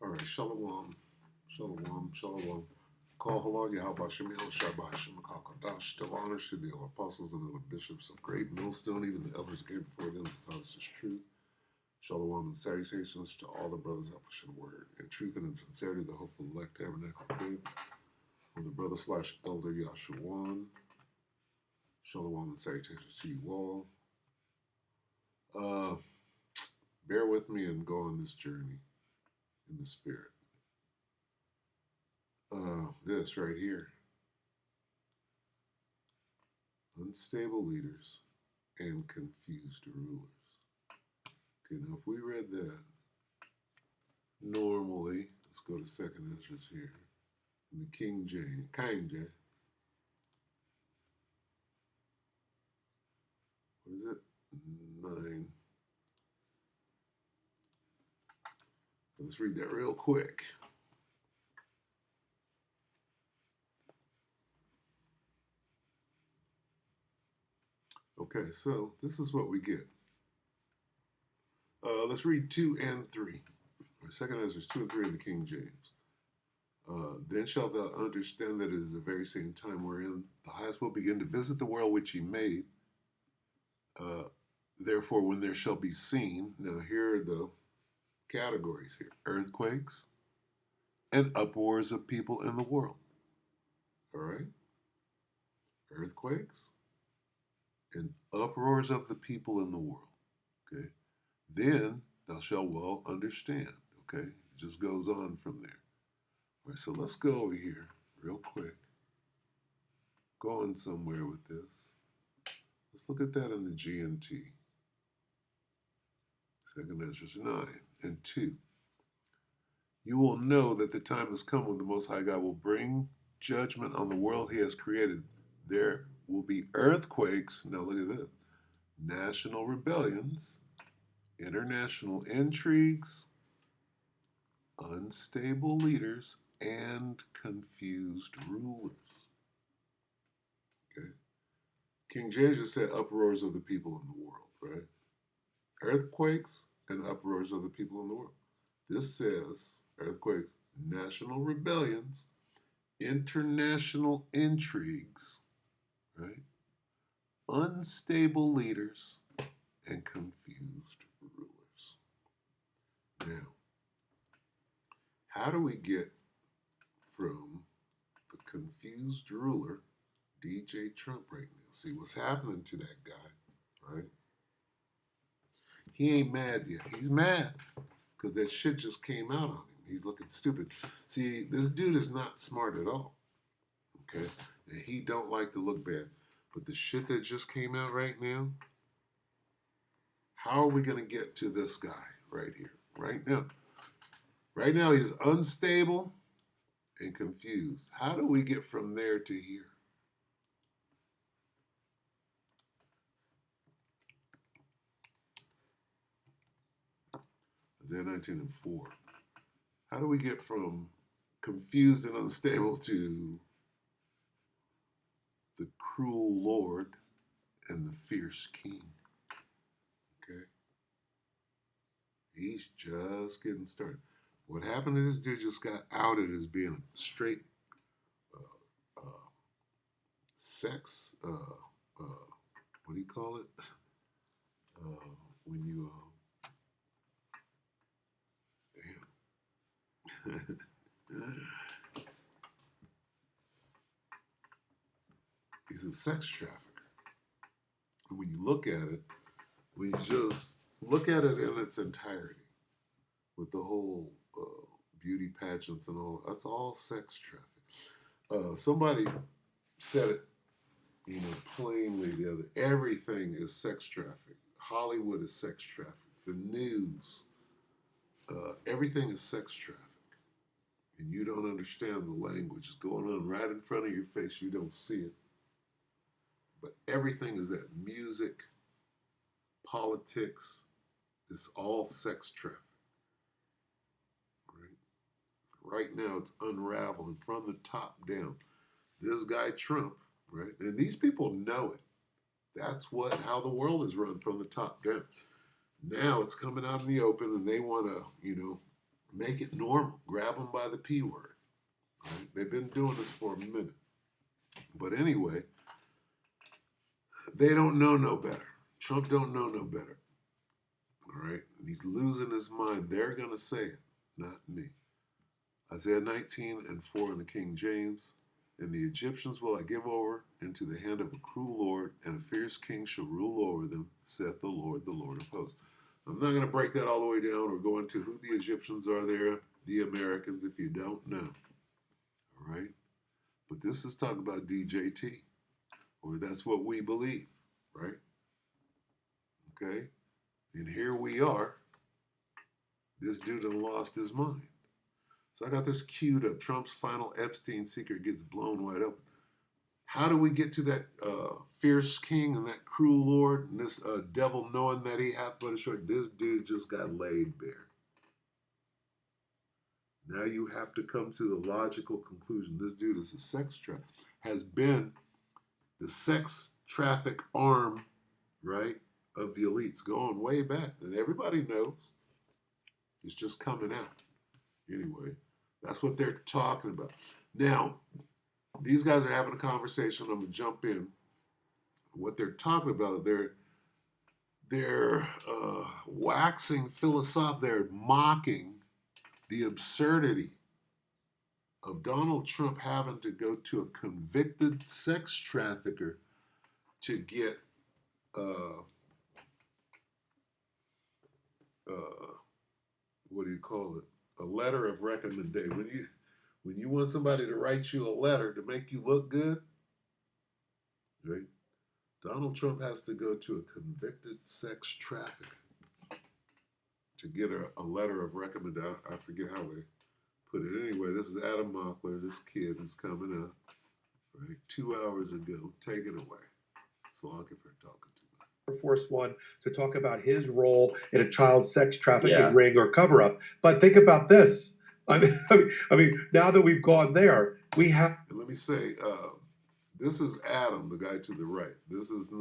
All right, Shalom, Shalom, Shalom. Call halal Yahweh Shemil Shabbat Shemakakadash. Still honors to the apostles and the bishops of Great Millstone, even the elders came before them to tell us this truth. Shalom and salutations to all the brothers that push the word in truth and in sincerity, the hopeful elect tabernacle of David. From the brother slash elder Yashuan. Shalom and salutations to you all. Bear with me and go on this journey in the spirit. This right here. Unstable leaders and confused rulers. Okay, now if we read that normally, let's go to Second Ezra here. In the King James. What is it? 9. Let's read that real quick. Okay, so this is what we get. Let's read 2 and 3. Second Ezra 2 and 3 in the King James. Then shalt thou understand that it is the very same time wherein the highest will begin to visit the world which he made. Therefore, when there shall be seen, now here are the categories here: earthquakes and uproars of people in the world. All right? Earthquakes and uproars of the people in the world. Okay? Then thou shalt well understand. Okay? It just goes on from there. All right, so let's go over here real quick. Going somewhere with this. Let's look at that in the GNT. Second Ezra 9 and 2. You will know that the time has come when the Most High God will bring judgment on the world he has created. There will be earthquakes. Now look at this. National rebellions, international intrigues, unstable leaders, and confused rulers. Okay. King James just said uproars of the people in the world, right? Earthquakes and uproars of the people in the world. This says earthquakes, national rebellions, international intrigues, right? Unstable leaders and confused rulers. Now, how do we get from the confused ruler, DJ Trump, right now? See what's happening to that guy, right? He ain't mad yet. He's mad because that shit just came out on him. He's looking stupid. See, this dude is not smart at all. Okay? And he don't like to look bad. But the shit that just came out right now, how are we going to get to this guy right here, right now? Right now, he's unstable and confused. How do we get from there to here? Isaiah 19 and 4. How do we get from confused and unstable to the cruel Lord and the fierce king? Okay? He's just getting started. What happened to this dude just got outed as being a straight sex, what do you call it? When you, damn. He's a sex trafficker. And when you look at it, when you just look at it in its entirety, with the whole beauty pageants and all, that's all sex trafficking. Somebody said it, plainly the other. Everything is sex trafficking. Hollywood is sex trafficking. The news, everything is sex trafficking. And you don't understand the language. It's going on right in front of your face. You don't see it. But everything is that. Music, politics, it's all sex trafficking. Right now, it's unraveling from the top down. This guy Trump, right? And these people know it. That's how the world is run, from the top down. Now it's coming out in the open, and they want to, make it normal. Grab them by the P word. Right? They've been doing this for a minute. But anyway, they don't know no better. Trump don't know no better. All right? And he's losing his mind. They're going to say it, not me. Isaiah 19:4 in the King James. And the Egyptians will I give over into the hand of a cruel lord, and a fierce king shall rule over them, saith the Lord of hosts. I'm not going to break that all the way down or go into who the Egyptians are there, the Americans, if you don't know. All right? But this is talking about DJT, or that's what we believe, right? Okay? And here we are. This dude done lost his mind. So I got this queued up. Trump's final Epstein secret gets blown wide open. How do we get to that fierce king and that cruel lord and this devil knowing that he hath but a short? This dude just got laid bare. Now you have to come to the logical conclusion. This dude is a sex trafficker, has been the sex traffic arm, right, of the elites going way back. And everybody knows. It's just coming out. Anyway, that's what they're talking about. Now, these guys are having a conversation. I'm going to jump in. What they're talking about, they're waxing philosophical. They're mocking the absurdity of Donald Trump having to go to a convicted sex trafficker to get what do you call it? A letter of recommendation. When you want somebody to write you a letter to make you look good, right? Donald Trump has to go to a convicted sex trafficker to get a letter of recommendation. I forget how they put it. Anyway, this is Adam Mockler, this kid who's coming up, right? 2 hours ago. Take it away. Slog if you're talking to me. Air Force One to talk about his role in a child sex trafficking ring or cover up. But think about this. I mean, now that we've gone there, we have. And let me say, this is Adam, the guy to the right. This is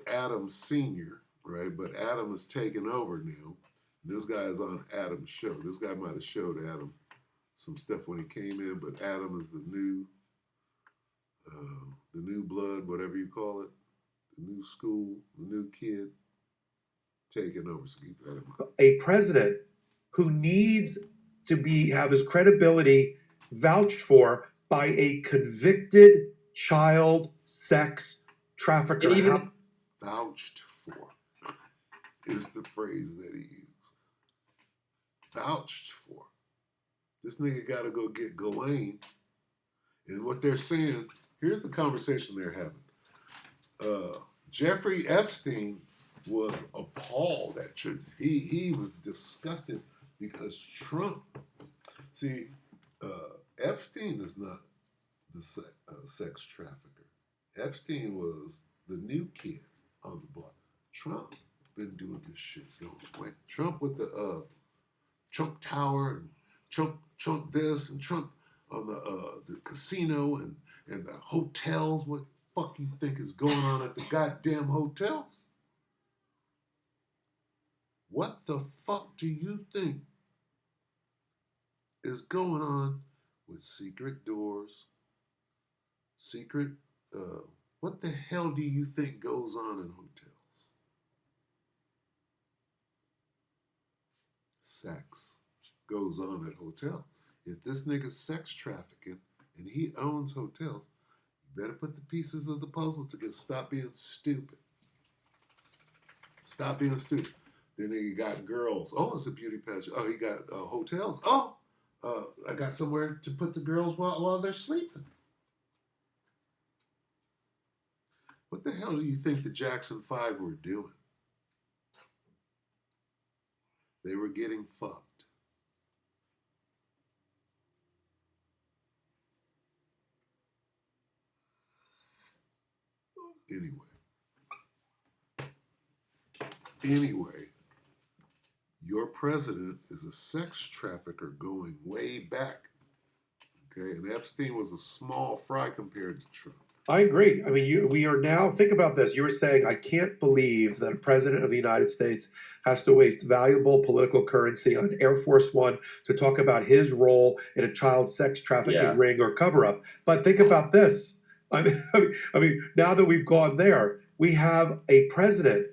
Adam Sr., right? But Adam is taking over now. This guy is on Adam's show. This guy might have showed Adam some stuff when he came in, but Adam is the new blood, whatever you call it, the new school, the new kid taking over. So keep that in mind. A president who needs to have his credibility vouched for by a convicted child sex trafficker. And even vouched for is the phrase that he used. Vouched for. This nigga got to go get Ghislaine. And what they're saying, here's the conversation they're having. Jeffrey Epstein was appalled at Trump. He was disgusted because Trump, see, Epstein is not the sex trafficker. Epstein was the new kid on the block. Trump been doing this shit going away. Trump with the Trump Tower and Trump this and Trump on the casino and the hotels. What the fuck you think is going on at the goddamn hotels? What the fuck do you think is going on with secret doors? What the hell do you think goes on in hotels? Sex goes on at hotels. If this nigga's sex trafficking and he owns hotels, you better put the pieces of the puzzle together. Stop being stupid. Stop being stupid. Then he got girls. Oh, it's a beauty pageant. Oh, he got hotels. Oh, I got somewhere to put the girls while they're sleeping. What the hell do you think the Jackson 5 were doing? They were getting fucked. Anyway, your president is a sex trafficker going way back. Okay, and Epstein was a small fry compared to Trump. I agree. I mean, we are now, think about this. You were saying, I can't believe that a president of the United States has to waste valuable political currency on Air Force One to talk about his role in a child sex trafficking Yeah. ring or cover up. But think about this. I mean, now that we've gone there, we have a president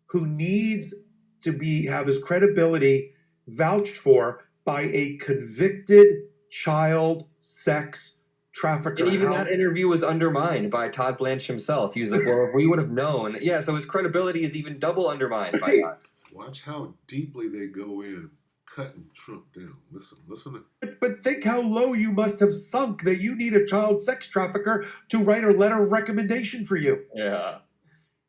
who needs to have his credibility vouched for by a convicted child sex trafficker. And even that interview was undermined by Todd Blanche himself. He was like, well, if we would have known. Yeah, so his credibility is even double undermined by that. Watch how deeply they go in, cutting Trump down. Listen to But think how low you must have sunk that you need a child sex trafficker to write a letter of recommendation for you. Yeah.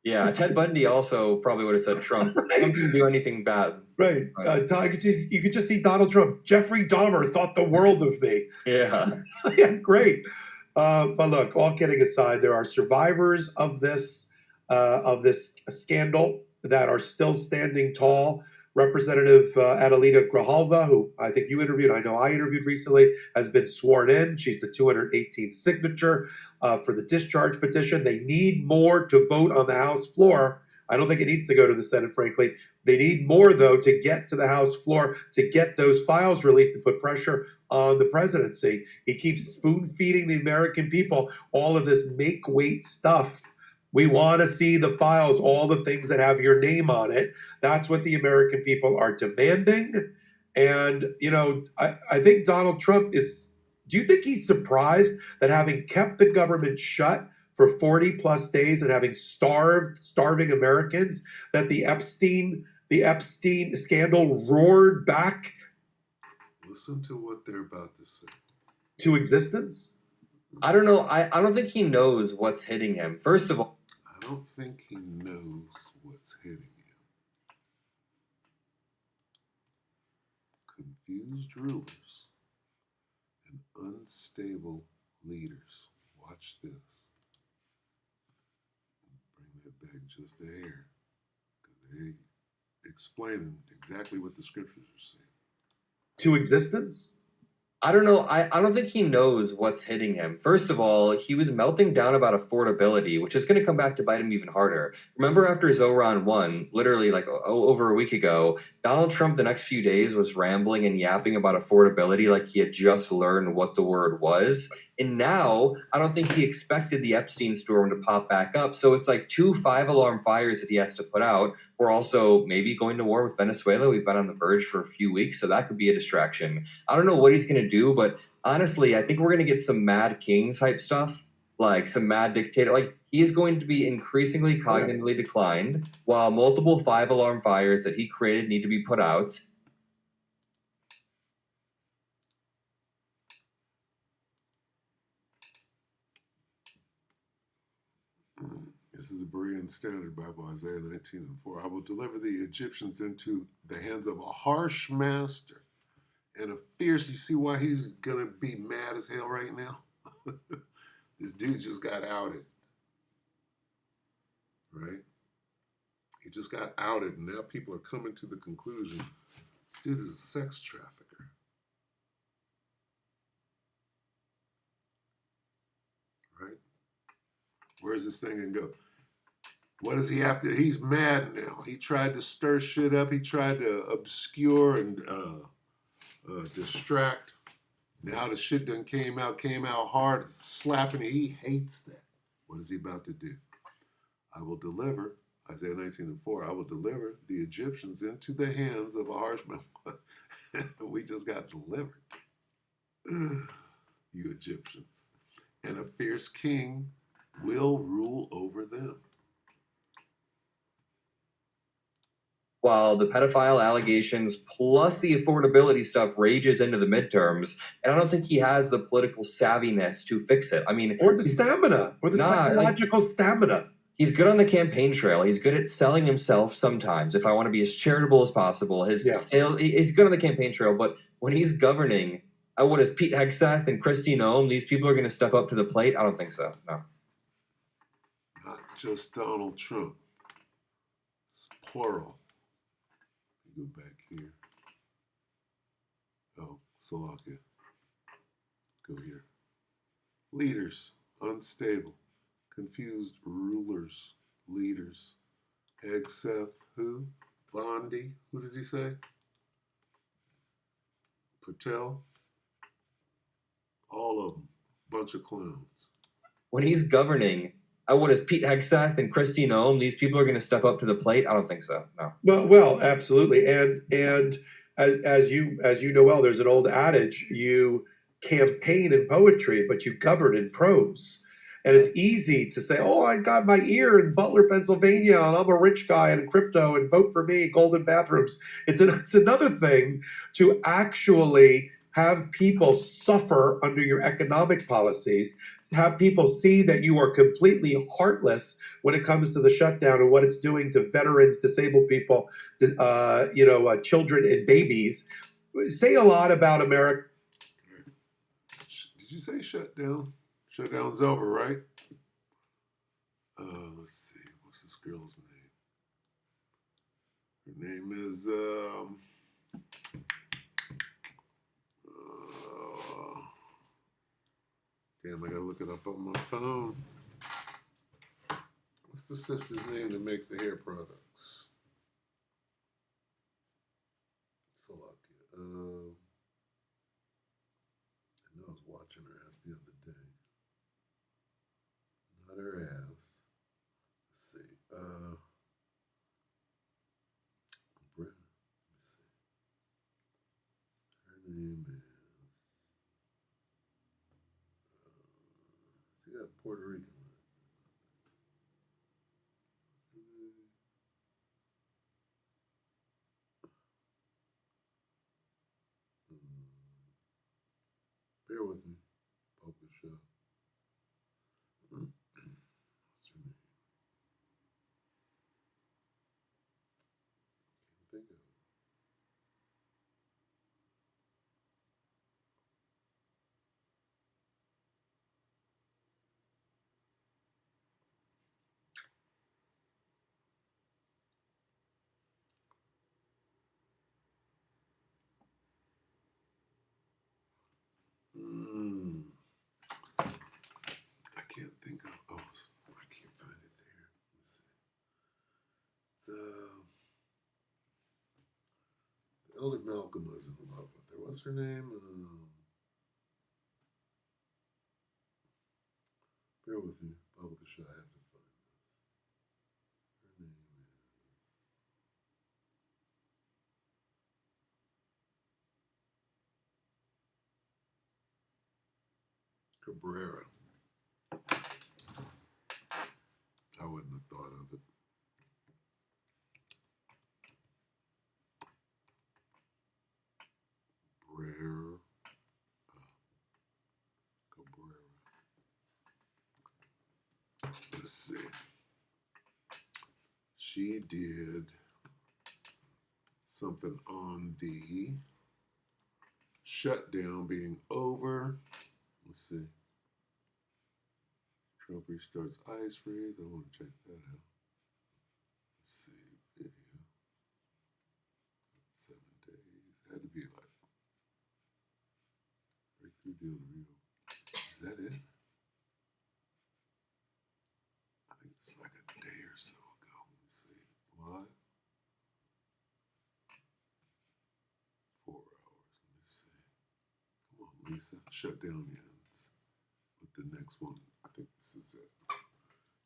Yeah, Ted Bundy also probably would have said Trump. Trump didn't do anything bad. Right. You could just see Donald Trump. Jeffrey Dahmer thought the world of me. Yeah. Yeah, great. But look, all kidding aside, there are survivors of this scandal that are still standing tall. Representative Adelita Grijalva, who I think you interviewed, I know I interviewed recently, has been sworn in. She's the 218th signature for the discharge petition. They need more to vote on the House floor. I don't think it needs to go to the Senate, frankly. They need more, though, to get to the House floor to get those files released and put pressure on the presidency. He keeps spoon feeding the American people all of this make weight stuff. We want to see the files, all the things that have your name on it. That's what the American people are demanding. And, I think Donald Trump is, do you think he's surprised that having kept the government shut for 40 plus days and having starving Americans, that the Epstein scandal roared back listen to what they're about to say. to existence? I don't know. I don't think he knows what's hitting him. First of all, I don't think he knows what's hitting him. Confused rulers and unstable leaders. Watch this. Bring that back just a hair. They explaining exactly what the scriptures are saying. To existence? I don't know. I don't think he knows what's hitting him. First of all, he was melting down about affordability, which is going to come back to bite him even harder. Remember after Zoran won, literally like over a week ago, Donald Trump the next few days was rambling and yapping about affordability like he had just learned what the word was. And now I don't think he expected the Epstein storm to pop back up. So it's like 2 5-alarm fires that he has to put out. We're also maybe going to war with Venezuela. We've been on the verge for a few weeks, so that could be a distraction. I don't know what he's going to do, but honestly, I think we're going to get some Mad King type stuff, like some mad dictator. Like he is going to be increasingly cognitively declined, while multiple 5-alarm fires that he created need to be put out. This is a Berean Standard Bible, Isaiah 19:4. I will deliver the Egyptians into the hands of a harsh master and a fierce. You see why he's going to be mad as hell right now? This dude just got outed. Right? He just got outed, and now people are coming to the conclusion this dude is a sex trafficker. Right? Where's this thing going to go? What does he have to? He's mad now. He tried to stir shit up. He tried to obscure and distract. Now the shit done came out hard, slapping it. He hates that. What is he about to do? I will deliver, Isaiah 19:4, I will deliver the Egyptians into the hands of a harsh man. We just got delivered. You Egyptians. And a fierce king will rule over them. While the pedophile allegations plus the affordability stuff rages into the midterms, and I don't think he has the political savviness to fix it. I mean, or the stamina, or the psychological stamina. He's good on the campaign trail. He's good at selling himself sometimes. If I want to be as charitable as possible, he's good on the campaign trail. But when he's governing, what is Pete Hegseth and Kristi Noem? These people are going to step up to the plate? I don't think so. No. Not just Donald Trump. It's plural. Go back here. Oh, Slovakia. Go here. Leaders, unstable. confused rulers, leaders. Hegseth, who? Bondi, who did he say? Patel, all of them, bunch of clowns. When he's governing, what is Pete Hegseth and Christine Ohm? These people are going to step up to the plate? I don't think so. No. Well, absolutely, and as you know well, there's an old adage: you campaign in poetry, but you govern in prose. And it's easy to say, "Oh, I got my ear in Butler, Pennsylvania, and I'm a rich guy and crypto, and vote for me, golden bathrooms." It's another thing to actually have people suffer under your economic policies, have people see that you are completely heartless when it comes to the shutdown and what it's doing to veterans, disabled people, children and babies. Say a lot about America. Did you say shutdown? Shutdown's over, right? Let's see. What's this girl's name? Her name is damn, I gotta look it up on my phone. What's the sister's name that makes the hair products? Slovakia. I know I was watching her ass the other day. Not her ass. Let's see. Let me see. Her name is. She got Puerto Rican. Bear with me. Poker show. What's her name? Can't think of it. I can't think of. Oh, I can't find it there. Let's see. The elder Malcolm was in love with her. What's her name? Bear with me. Public show. I have to find this. Her name is Cabrera. I wouldn't have thought of it. Cabrera. Let's see. She did something on the shutdown being over. Let's see. Trump restarts ice freeze. I want to check that out. Let's see. Video. 7 days. Had to be like breakthrough deal to real. Is that it? I think it's like a day or so ago. Let me see. Live. 4 hours. Let me see. Come on, Lisa. Shutdown ends. But the next one, I think this is it.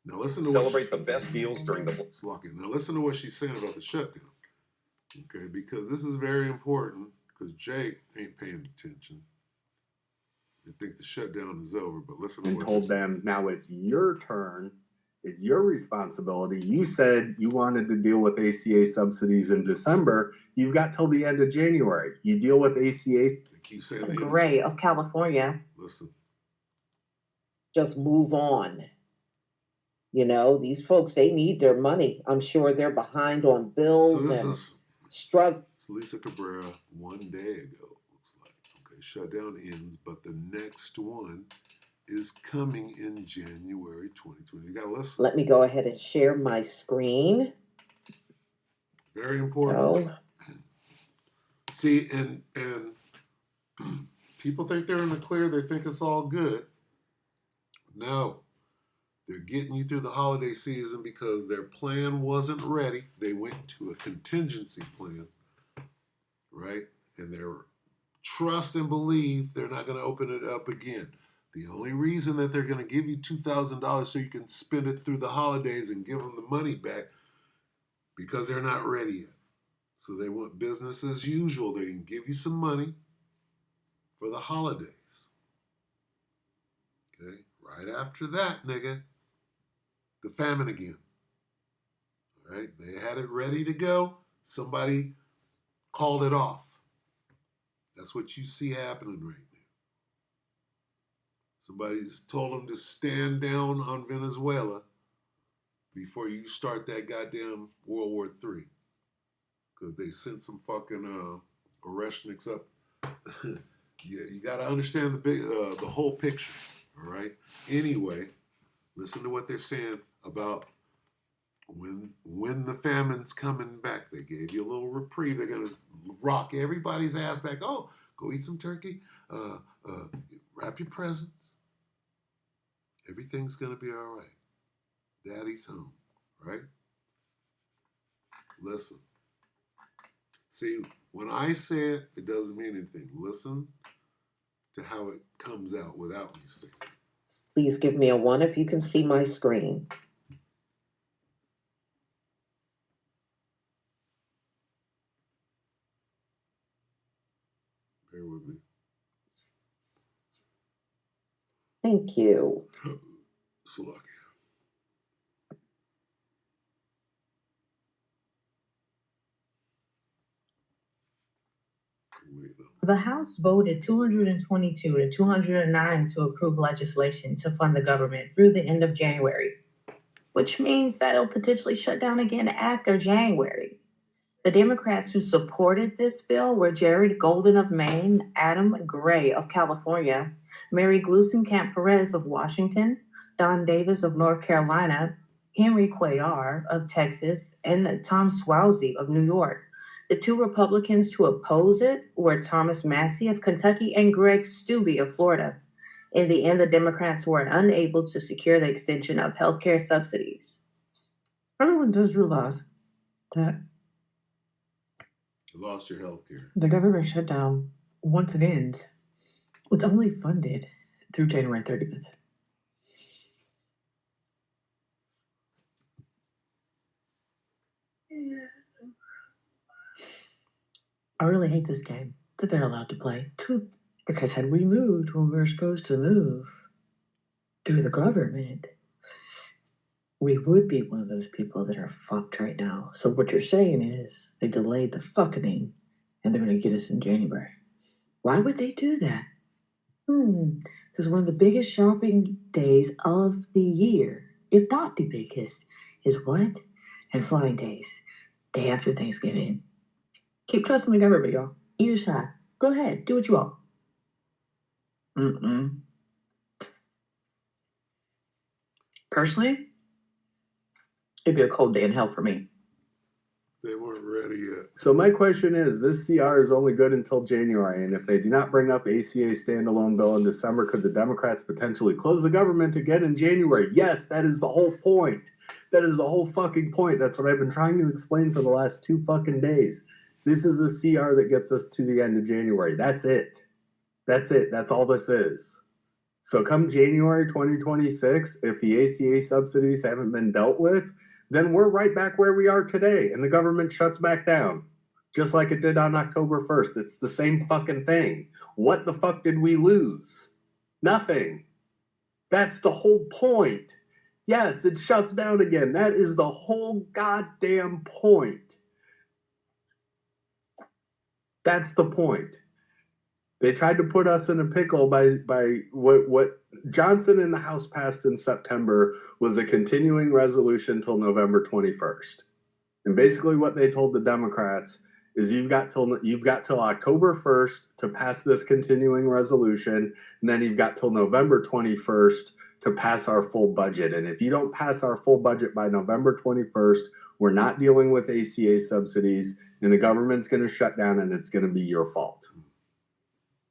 Now listen to Celebrate the best deals during the Slocky. Now listen to what she's saying about the shutdown. Okay, because this is very important. Because Jake ain't paying attention. They think the shutdown is over, but listen to and what told she's them, now it's your turn. It's your responsibility. You said you wanted to deal with ACA subsidies in December. You've got till the end of January. You deal with ACA. They keep saying the Gray of California, Listen, just move on. You know, these folks, they need their money. I'm sure they're behind on bills so this and is struck. Lisa Cabrera 1 day ago. Looks like okay, shutdown ends, but the next one is coming in January 2020. You gotta listen. Let me go ahead and share my screen. Very important. Oh, See, and people think they're in the clear. They think it's all good. No, They're getting you through the holiday season because their plan wasn't ready. They went to a contingency plan, right? And they're trust and believe they're not going to open it up again. The only reason that they're going to give you $2,000 so you can spend it through the holidays and give them the money back because they're not ready yet. So they want business as usual. They can give you some money for the holidays. Okay, right after that, nigga, the famine again. All right, they had it ready to go. Somebody called it off. That's what you see happening right now. Somebody's told them to stand down on Venezuela before you start that goddamn World War III. Because they sent some fucking Oreshniks up. Yeah, you got to understand the whole picture, all right? Anyway, listen to what they're saying about when the famine's coming back. They gave you a little reprieve. They're going to rock everybody's ass back. Oh, go eat some turkey. Wrap your presents. Everything's going to be all right. Daddy's home, right? Listen. See, when I say it, it doesn't mean anything. Listen to how it comes out without me saying it. Please give me a 1 if you can see my screen. Bear with me. Thank you. Slovakia. The House voted 222 to 209 to approve legislation to fund the government through the end of January, which means that it'll potentially shut down again after January. The Democrats who supported this bill were Jared Golden of Maine, Adam Gray of California, Mary Gluesenkamp Perez of Washington, Don Davis of North Carolina, Henry Cuellar of Texas, and Tom Suozzi of New York. The two Republicans to oppose it were Thomas Massie of Kentucky and Greg Steube of Florida. In the end, the Democrats were unable to secure the extension of healthcare subsidies. Everyone does realize that You lost your health care. the government shutdown, once it ends, was only funded through January 30th. I really hate this game that they're allowed to play. Because had we moved when we were supposed to move through the government, we would be one of those people that are fucked right now. So what you're saying is they delayed the fucking and they're going to get us in January. Why would they do that? Because one of the biggest shopping days of the year, if not the biggest, is what? And flying days. Day after Thanksgiving. Keep trusting the government, y'all. Either side. Go ahead. Do what you want. Personally, it'd be a cold day in hell for me. They weren't ready yet. So my question is, this CR is only good until January, and if they do not bring up ACA standalone bill in December, could the Democrats potentially close the government again in January? Yes, that is the whole point. That is the whole fucking point. That's what I've been trying to explain for the last 2 fucking days. This is a CR that gets us to the end of January. That's it. That's it. That's all this is. So come January 2026, if the ACA subsidies haven't been dealt with, then we're right back where we are today, and the government shuts back down, just like it did on October 1st. It's the same fucking thing. What the fuck did we lose? Nothing. That's the whole point. Yes, it shuts down again. That is the whole goddamn point. That's the point. They tried to put us in a pickle by what Johnson in the House passed in September was a continuing resolution till November 21st. And basically what they told the Democrats is you've got till October 1st to pass this continuing resolution, and then you've got till November 21st to pass our full budget. And if you don't pass our full budget by November 21st, we're not dealing with ACA subsidies, and the government's going to shut down, and it's going to be your fault.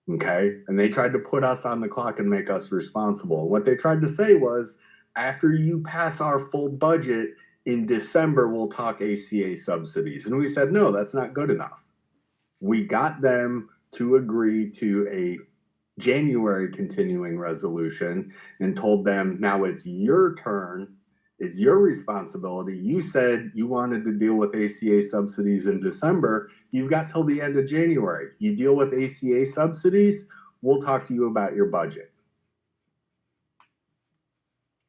Okay? And they tried to put us on the clock and make us responsible. What they tried to say was, after you pass our full budget in December, we'll talk ACA subsidies. And we said, no, that's not good enough. We got them to agree to a January continuing resolution and told them, now it's your turn. It's your responsibility. You said you wanted to deal with ACA subsidies in December. You've got till the end of January. You deal with ACA subsidies, we'll talk to you about your budget.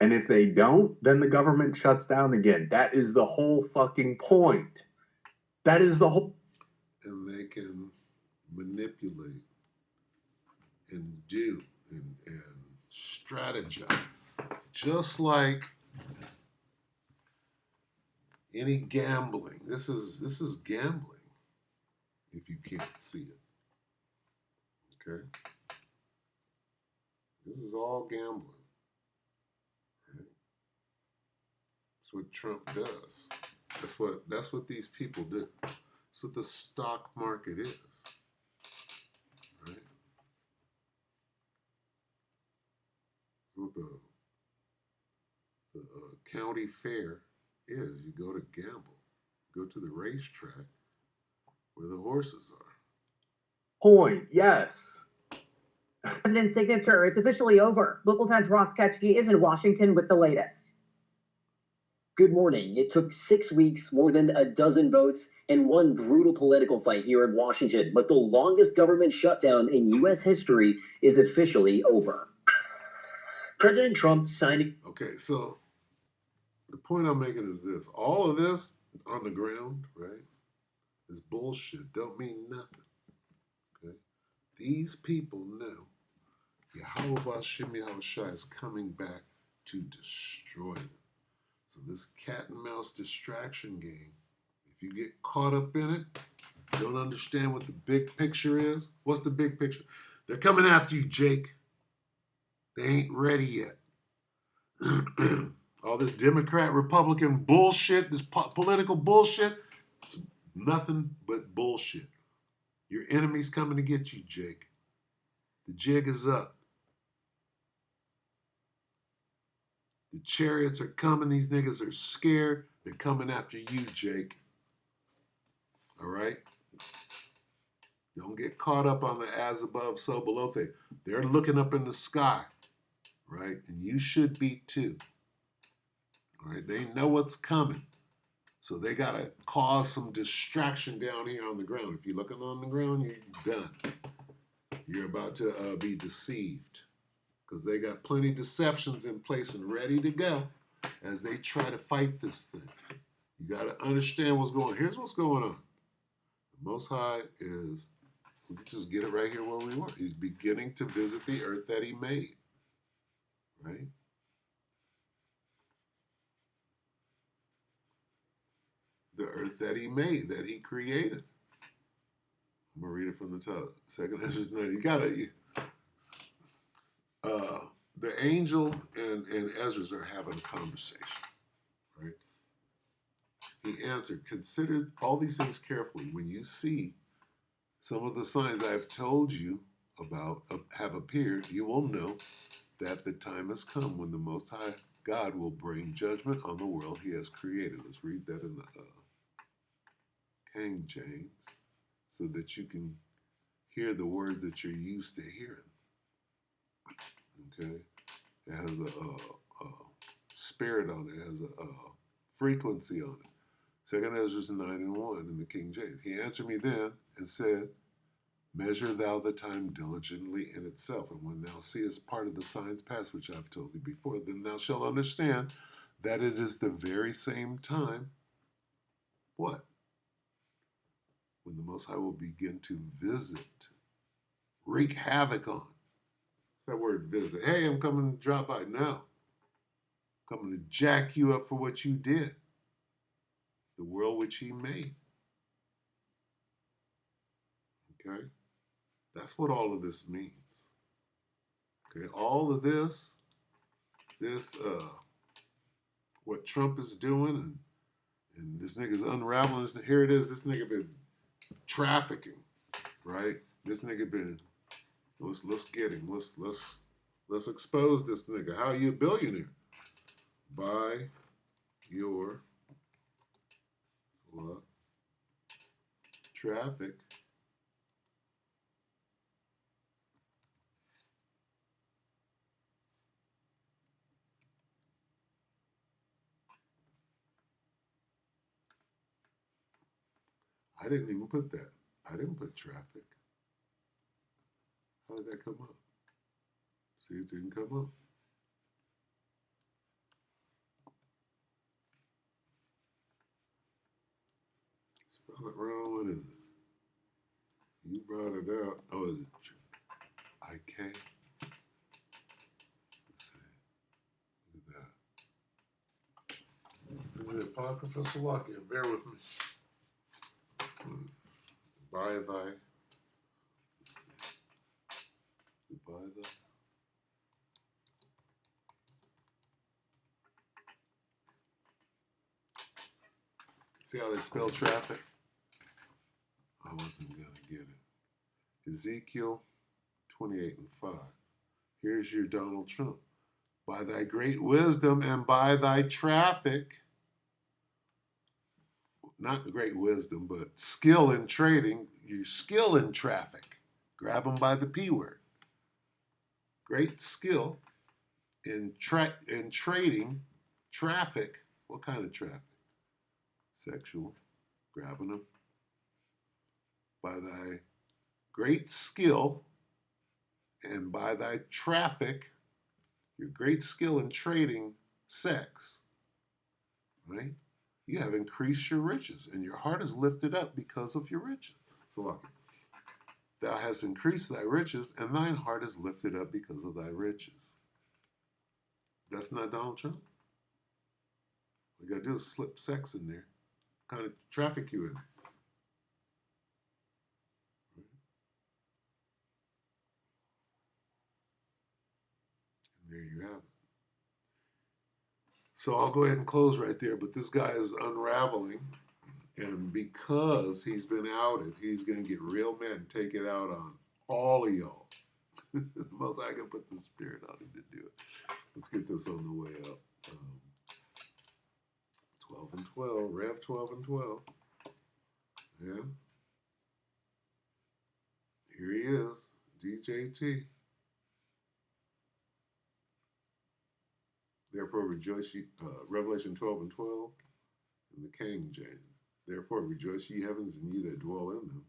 And if they don't, then the government shuts down again. That is the whole fucking point. That is the whole. And they can manipulate and do and strategize, just like any gambling. This is gambling if you can't see it. Okay? This is all gambling. Right? That's what Trump does. That's what these people do. That's what the stock market is. Right? What the county fair is. You go to gamble, go to the racetrack where the horses are. Point, yes. President's signature. It's officially over. Local 10's Ross Ketchke is in Washington with the latest. Good morning. It took 6 weeks, more than a dozen votes, and one brutal political fight here in Washington. But the longest government shutdown in U.S. history is officially over. President Trump signed. Okay, so the point I'm making is this. All of this on the ground, right, is bullshit. Don't mean nothing. Okay? These people know Yahweh Shimei Shai is coming back to destroy them. So this cat and mouse distraction game, if you get caught up in it, don't understand what the big picture is. What's the big picture? They're coming after you, Jake. They ain't ready yet. All this Democrat, Republican bullshit, this political bullshit, it's nothing but bullshit. Your enemy's coming to get you, Jake. The jig is up. The chariots are coming. These niggas are scared. They're coming after you, Jake. All right? Don't get caught up on the as above, so below thing. They're looking up in the sky, right? And you should be too. All right? They know what's coming. So they got to cause some distraction down here on the ground. If you're looking on the ground, you're done. You're about to be deceived. Because they got plenty of deceptions in place and ready to go as they try to fight this thing. You got to understand what's going on. Here's what's going on. The Most High is, we can just get it right here where we were. He's beginning to visit the earth that he made. Right? The earth that he made, that he created. I'm going to read it from the top. Second Ezra 9. You got to... the angel and Ezra are having a conversation, right? He answered, consider all these things carefully. When you see some of the signs I have told you about have appeared, you will know that the time has come when the Most High God will bring judgment on the world he has created. Let's read that in the King James so that you can hear the words that you're used to hearing. Okay, it has a spirit on it. It has a frequency on it. Second Ezra 9:1 in the King James. He answered me then and said, measure thou the time diligently in itself, and when thou seest part of the signs past which I've told thee before, then thou shalt understand that it is the very same time. What? When the Most High will begin to visit, wreak havoc on. That word visit. Hey, I'm coming to drop by. No. I'm coming to jack you up for what you did. The world which he made. Okay? That's what all of this means. Okay? All of this, what Trump is doing, and this nigga's unraveling this. Here it is. This nigga been trafficking, right? This nigga been... Let's get him. Let's expose this nigga. How are you a billionaire? by your traffic I didn't even put that. I didn't put traffic. How did that come up? See, it didn't come up. Spell it wrong. What is it? You brought it out. Oh, is it IK? Let's see. Look at that. It's in the Apocrypha Salakia. Bear with me. By thy. Let's see. By thy. See how they spell traffic? I wasn't going to get it. Ezekiel 28 and 5. Here's your Donald Trump. By thy great wisdom and by thy traffic, not great wisdom, but skill in trading, your skill in traffic. Grab them by the P word. Great skill in trading traffic. What kind of traffic? Sexual. Grabbing them. By thy great skill and by thy traffic, your great skill in trading sex, right? You have increased your riches, and your heart is lifted up because of your riches. So, look, thou hast increased thy riches, and thine heart is lifted up because of thy riches. That's not Donald Trump. What you got to do is slip sex in there. What kind of traffic you in? There you have it. So I'll go ahead and close right there, but this guy is unraveling, and because he's been outed, he's going to get real mad and take it out on all of y'all. The most I can put the spirit on him to do it. Let's get this on the way up. 12 and 12, Rev 12 and 12. Yeah. Here he is, DJT. Therefore rejoice ye, Revelation 12 and 12, in the King James. Therefore rejoice ye heavens and ye that dwell in them.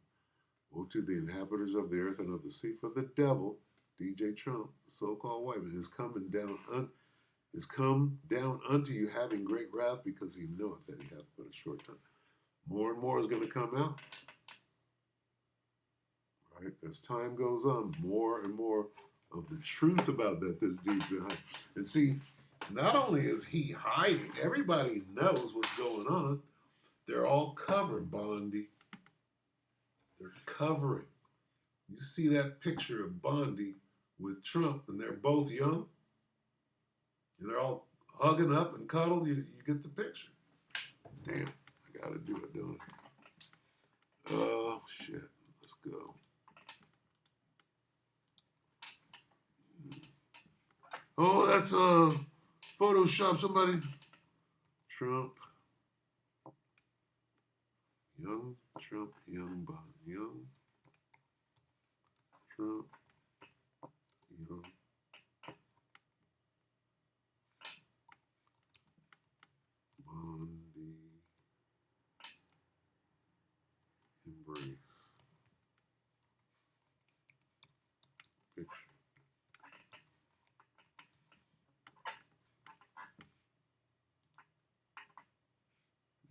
Woe to the inhabitants of the earth and of the sea, for the devil, DJ Trump, the so-called white man, is come down unto you having great wrath, because he knoweth that he hath but a short time. More and more is going to come out. Right? As time goes on, more and more of the truth about that this dude's behind. And see, not only is he hiding, everybody knows what's going on. They're all covered, Bondi. They're covering. You see that picture of Bondi with Trump, and they're both young, and they're all hugging up and cuddled. You get the picture. Damn, I gotta do it, don't I? Oh, shit. Let's go. Oh, that's Photoshop. Somebody. Trump. Young Trump, young Bond. Young Trump, young. Bondi. Embrace. Picture.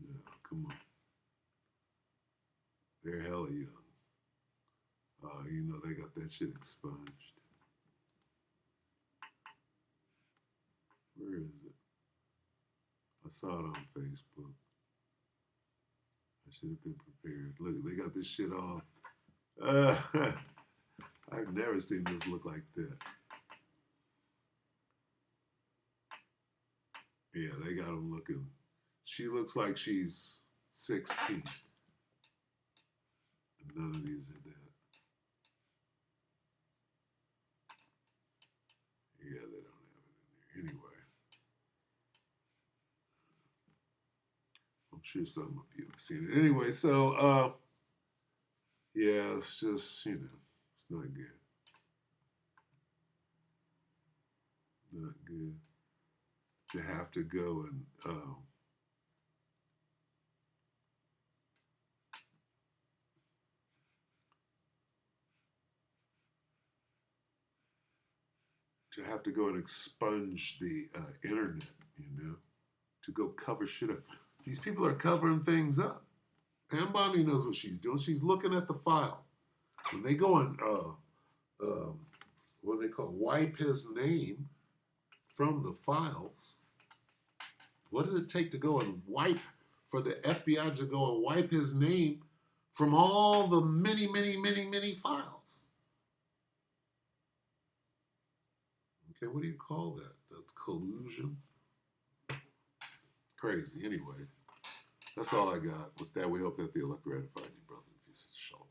No, come on. They're hella young. You know, they got that shit expunged. Where is it? I saw it on Facebook. I should have been prepared. Look, they got this shit off. I've never seen this look like that. Yeah, they got them looking. She looks like she's 16. None of these are that. Yeah, they don't have it in there. Anyway. sure some of you have seen it. Anyway, so yeah, it's just, you know, it's not good. Not good to have to go and expunge the internet, you know, to go cover shit up. These people are covering things up. Pam Bondi knows what she's doing. She's looking at the file. When they go and what do they call, wipe his name from the files. What does it take to go and wipe, for the FBI to go and wipe his name from all the many, many, many, many files? Okay, what do you call that? That's collusion. Crazy. Anyway, that's all I got. With that, we hope that the elect ratified you, brother. Peace. Shalom.